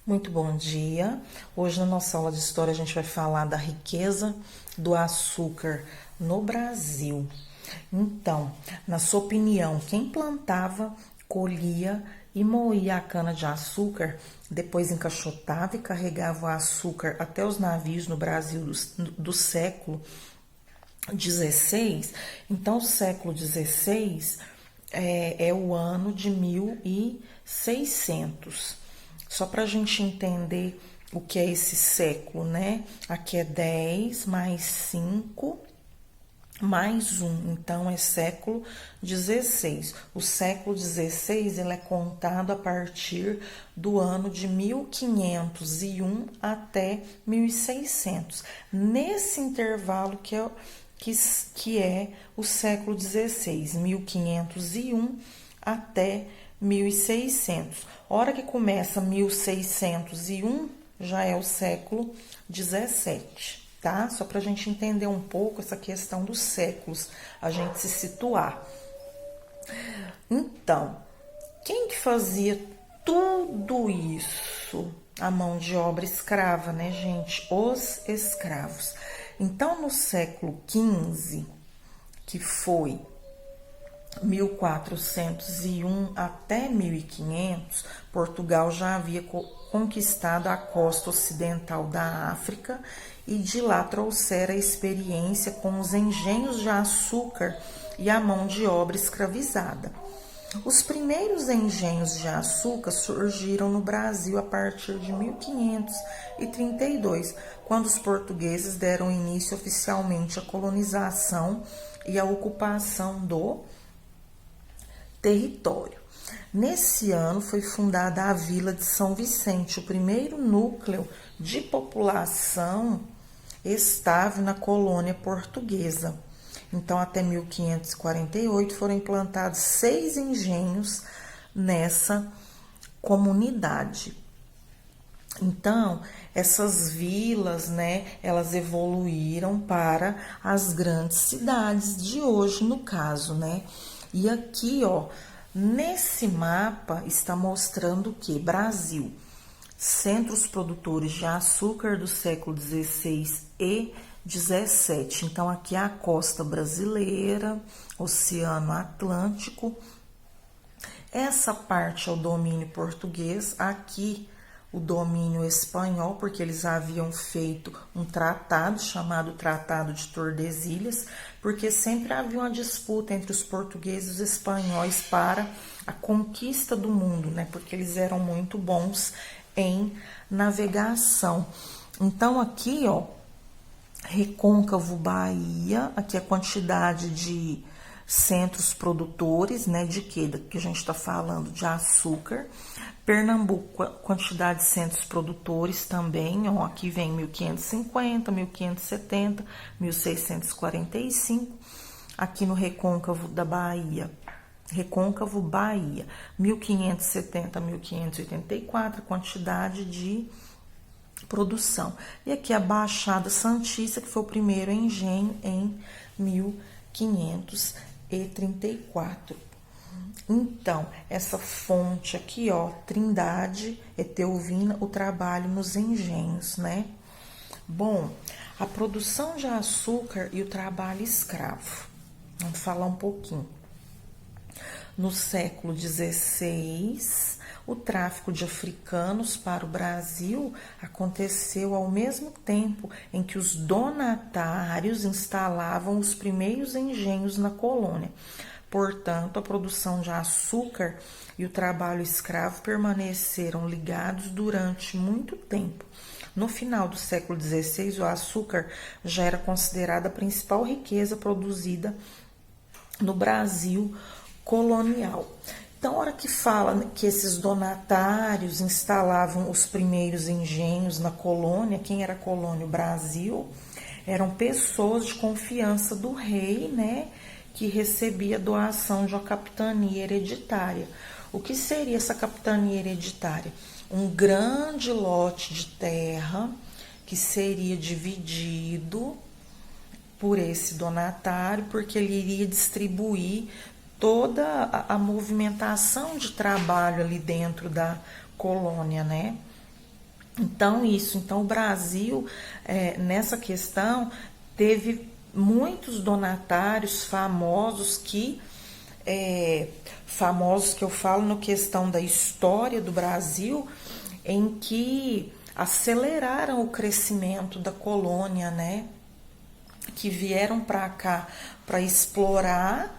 Muito bom dia. Hoje na nossa aula de história a gente vai falar da riqueza do açúcar no Brasil. Então, na sua opinião, quem plantava, colhia e moía a cana-de-açúcar, depois encaixotava e carregava o açúcar até os navios no Brasil do século XVI? Então, o século XVI é o ano de 1600. Só para a gente entender o que é esse século, né? Aqui é 10 mais 5 mais 1, então é século XVI. O século XVI ele é contado a partir do ano de 1501 até 1600. Nesse intervalo que é o século XVI, 1501 até 1600. Hora que começa 1601, já é o século XVII, tá? Só para a gente entender um pouco essa questão dos séculos, a gente se situar. Então, quem que fazia tudo isso? A mão de obra escrava, né, gente? Os escravos. Então, no século XV, que foi 1401 até 1500, Portugal já havia conquistado a costa ocidental da África e de lá trouxera a experiência com os engenhos de açúcar e a mão de obra escravizada. Os primeiros engenhos de açúcar surgiram no Brasil a partir de 1532, quando os portugueses deram início oficialmente à colonização e à ocupação do território. Nesse ano foi fundada a Vila de São Vicente, o primeiro núcleo de população estável na colônia portuguesa. Então, até 1548 foram implantados 6 engenhos nessa comunidade. Então, essas vilas, né, elas evoluíram para as grandes cidades de hoje, no caso, né? E aqui, ó, nesse mapa está mostrando o que? Brasil, centros produtores de açúcar do século XVI e XVII. Então, aqui é a costa brasileira, Oceano Atlântico. Essa parte é o domínio português, aqui o domínio espanhol, porque eles haviam feito um tratado chamado Tratado de Tordesilhas, porque sempre havia uma disputa entre os portugueses e os espanhóis para a conquista do mundo, né? Porque eles eram muito bons em navegação. Então, aqui, ó, Recôncavo, Bahia, aqui a quantidade de centros produtores, né? De quê? Que a gente está falando de açúcar. Pernambuco, quantidade de centros produtores também, ó, aqui vem 1550, 1570, 1645. Aqui no Recôncavo da Bahia, Recôncavo, Bahia, 1570, 1584, quantidade de produção. E aqui a Baixada Santista, que foi o primeiro engenho em 1534. Então, essa fonte aqui, ó, Trindade Eteuvina, o trabalho nos engenhos, né? Bom, a produção de açúcar e o trabalho escravo. Vamos falar um pouquinho. No século XVI, o tráfico de africanos para o Brasil aconteceu ao mesmo tempo em que os donatários instalavam os primeiros engenhos na colônia. Portanto, a produção de açúcar e o trabalho escravo permaneceram ligados durante muito tempo. No final do século XVI, o açúcar já era considerada a principal riqueza produzida no Brasil colonial. Então, a hora que fala que esses donatários instalavam os primeiros engenhos na colônia, quem era a colônia? O Brasil, eram pessoas de confiança do rei, né? Que recebia doação de uma capitania hereditária. O que seria essa capitania hereditária? Um grande lote de terra que seria dividido por esse donatário, porque ele iria distribuir toda a movimentação de trabalho ali dentro da colônia, né? Então o Brasil, nessa questão, teve muitos donatários famosos que eu falo na questão da história do Brasil, em que aceleraram o crescimento da colônia, né? Que vieram para cá para explorar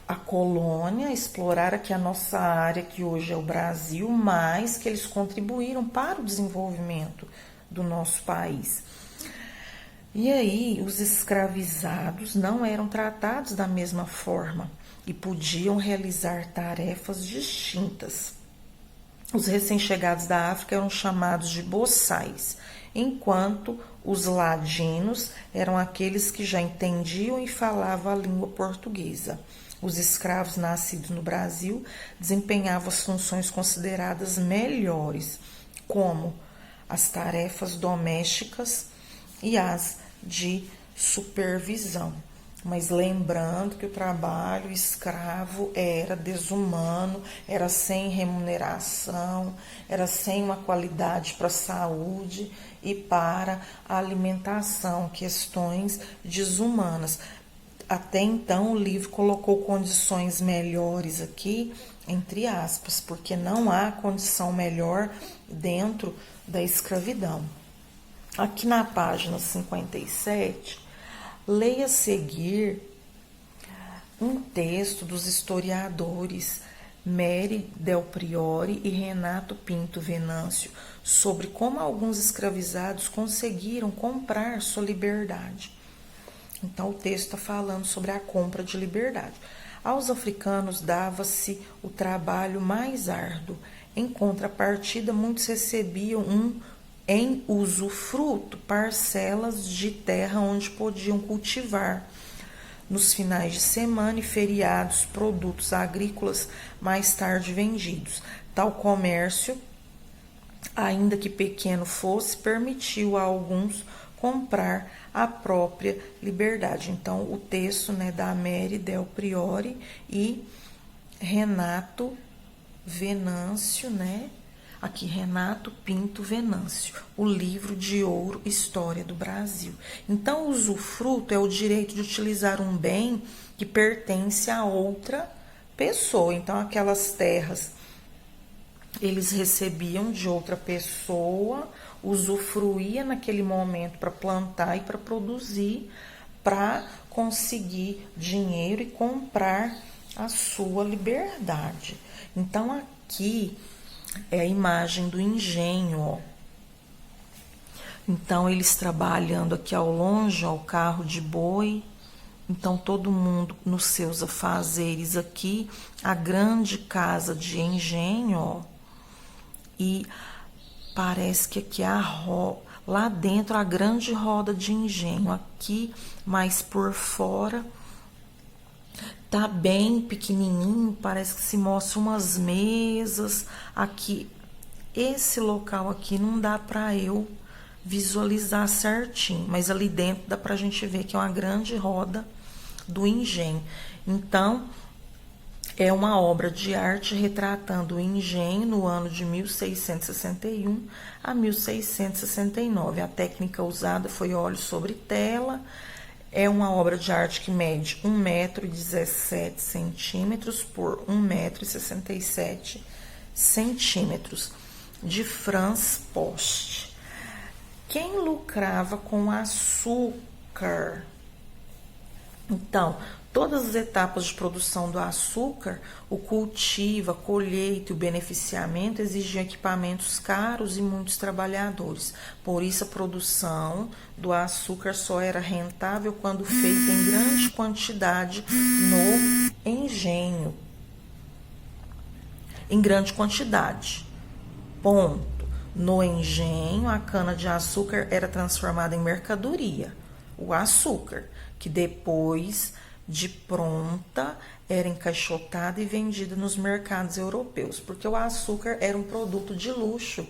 a colônia, explorar aqui a nossa área, que hoje é o Brasil, mas que eles contribuíram para o desenvolvimento do nosso país. E aí, os escravizados não eram tratados da mesma forma e podiam realizar tarefas distintas. Os recém-chegados da África eram chamados de boçais, enquanto os ladinos eram aqueles que já entendiam e falavam a língua portuguesa. Os escravos nascidos no Brasil desempenhavam as funções consideradas melhores, como as tarefas domésticas e as de supervisão. Mas lembrando que o trabalho escravo era desumano, era sem remuneração, era sem uma qualidade para a saúde e para a alimentação, questões desumanas. Até então o livro colocou condições melhores aqui, entre aspas, porque não há condição melhor dentro da escravidão. Aqui na página 57, leia a seguir um texto dos historiadores Mary Del Priore e Renato Pinto Venâncio sobre como alguns escravizados conseguiram comprar sua liberdade. Então, o texto está falando sobre a compra de liberdade. Aos africanos dava-se o trabalho mais árduo. Em contrapartida, muitos recebiam em usufruto parcelas de terra onde podiam cultivar, nos finais de semana e feriados, produtos agrícolas mais tarde vendidos. Tal comércio, ainda que pequeno fosse, permitiu a alguns comprar a própria liberdade. Então, o texto, né, da Mary Del Priore e Renato Venâncio, né? Aqui, Renato Pinto Venâncio, o livro de ouro História do Brasil. Então, o usufruto é o direito de utilizar um bem que pertence a outra pessoa. Então, aquelas terras eles recebiam de outra pessoa, usufruía naquele momento para plantar e para produzir, para conseguir dinheiro e comprar a sua liberdade. Então, aqui é a imagem do engenho, ó. Então, eles trabalhando aqui ao longe, ó, o carro de boi. Então, todo mundo nos seus afazeres aqui, a grande casa de engenho, ó. E parece que aqui lá dentro a grande roda de engenho. Aqui, mais por fora, tá bem pequenininho, parece que se mostra umas mesas. Aqui, esse local aqui não dá para eu visualizar certinho, mas ali dentro dá pra gente ver que é uma grande roda do engenho. Então, é uma obra de arte retratando o engenho no ano de 1661 a 1669. A técnica usada foi óleo sobre tela. É uma obra de arte que mede 1,17 m por 1,67 m, de Franz Post. Quem lucrava com açúcar? Então, todas as etapas de produção do açúcar, o cultivo, a colheita e o beneficiamento exigiam equipamentos caros e muitos trabalhadores. Por isso, a produção do açúcar só era rentável quando feita em grande quantidade no engenho. Em grande quantidade. Ponto. No engenho, a cana-de-açúcar era transformada em mercadoria, o açúcar, que depois de pronta era encaixotada e vendida nos mercados europeus, porque o açúcar era um produto de luxo.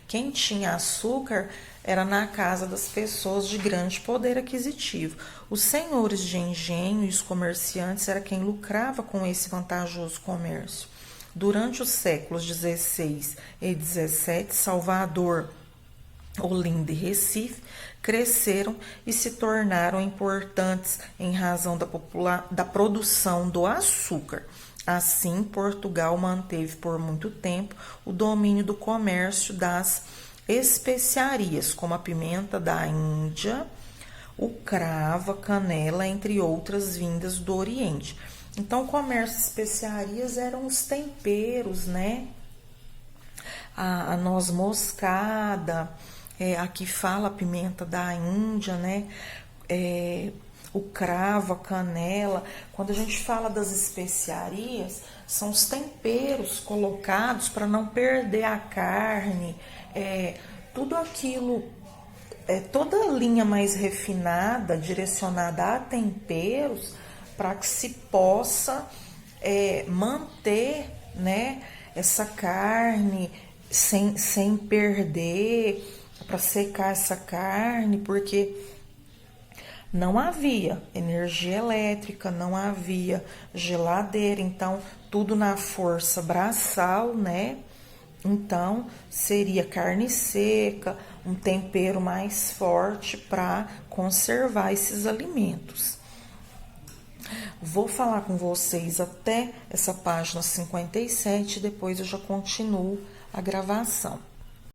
Quem tinha açúcar era na casa das pessoas de grande poder aquisitivo. Os senhores de engenho e os comerciantes era quem lucrava com esse vantajoso comércio. Durante os séculos 16 e 17, Salvador, Olinda e Recife cresceram e se tornaram importantes em razão da produção do açúcar. Assim, Portugal manteve por muito tempo o domínio do comércio das especiarias, como a pimenta da Índia, o cravo, a canela, entre outras vindas do Oriente. Então, o comércio de especiarias eram os temperos, né? A noz moscada, aqui fala a pimenta da Índia, né? O cravo, a canela. Quando a gente fala das especiarias, são os temperos colocados para não perder a carne, tudo aquilo, toda a linha mais refinada, direcionada a temperos, para que se possa manter, né, essa carne sem perder, para secar essa carne, porque não havia energia elétrica, não havia geladeira, então tudo na força braçal, né? Então seria carne seca, um tempero mais forte para conservar esses alimentos. Vou falar com vocês até essa página 57, depois eu já continuo a gravação.